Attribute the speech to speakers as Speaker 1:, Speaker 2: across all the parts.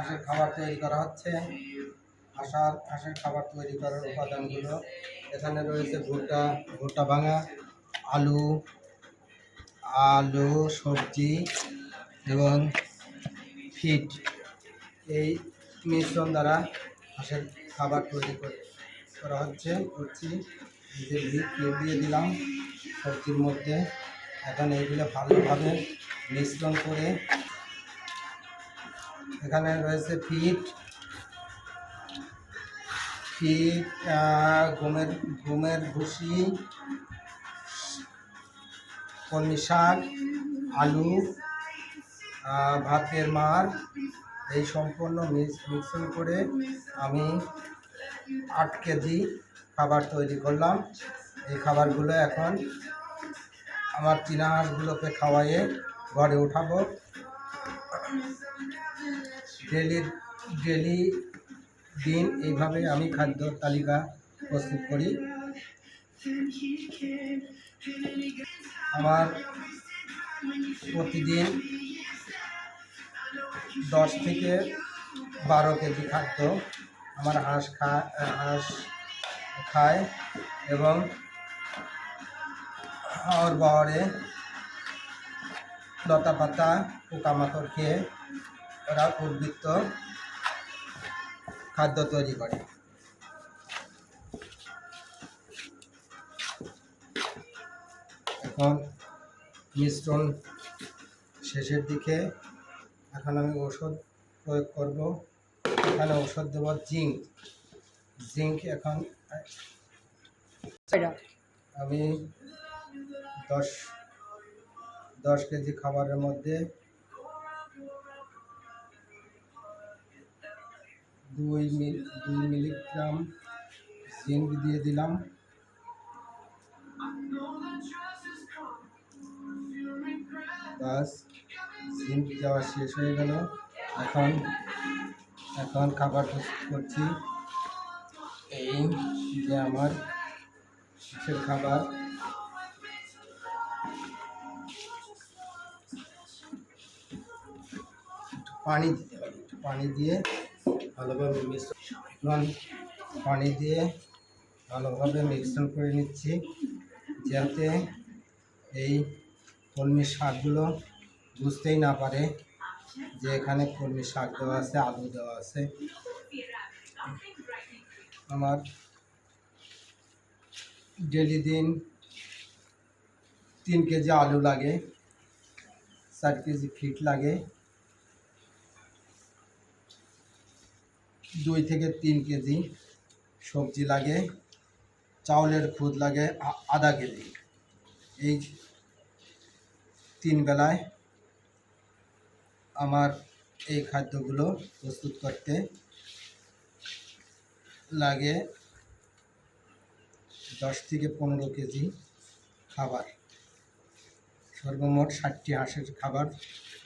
Speaker 1: হাঁসের খাবার তৈরি করা হচ্ছে। হাঁসের খাবার তৈরি করার উপাদানগুলো এখানে রয়েছে ভুট্টা ভাঙা, আলু আলু সবজি এবং ফিড। এই মিশ্রণ দ্বারা হাঁসের খাবার তৈরি করা করছি। যে ফিড দিয়ে দিলাম সবজির মধ্যে। এখন এইগুলো ভালোভাবে মিশ্রণ করে এখানে রয়েছে ফিড গমের ভুসি, কলমি শাক, আলু, ভাতের মার, এই সম্পূর্ণ মিশ্রণ করে আমি 8 কেজি খাবার তৈরি করলাম। এই খাবারগুলো এখন আমার চীনা হাঁসগুলোকে খাওয়াইয়ে ঘরে উঠাবো। ডেলি দিন এইভাবে আমি খাদ্য তালিকা প্রস্তুত করি। আমার প্রতিদিন 10 থেকে 12 কেজি খাদ্য আমার হাঁস খায় এবং আমার বাড়ে লতা পাতা পোকামাকড় খেয়ে ওরা উদ্বৃত্ত খাদ্য তৈরি করে। এখন মিশ্রণ শেষের দিকে, এখন আমি ওষুধ প্রয়োগ করব। এখানে ওষুধ দেব জিঙ্ক। এখন আমি 10 কেজি খাবারের মধ্যে 2 মিলিগ্রাম জিঙ্ক দিয়ে দিলাম। বাস, জিঙ্ক দেওয়া শেষ হয়ে গেল। এখন খাবার প্রস্তুত করছি। এই যে আমার হাঁসের খাবার, পানি দিয়ে ভালোভাবে মিশ্রণ করে নিচ্ছি, যাতে এই কলমি শাকগুলো বুঝতেই না পারে যে এখানে কলমি শাক দেওয়া আছে, আলু দেওয়া আছে। আমার ডেলি দিন 3 কেজি আলু লাগে, 4 কেজি ফিড লাগে, 2 থেকে 3 কেজি সবজি লাগে, চাউলের খুদ লাগে আধা কেজি। এই 3 বেলায় আমার এই খাদ্যগুলো প্রস্তুত করতে লাগে 10 থেকে 15 কেজি খাবার। সর্বমোট 60টি হাঁসের খাবার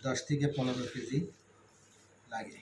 Speaker 1: 10 থেকে 15 কেজি লাগে।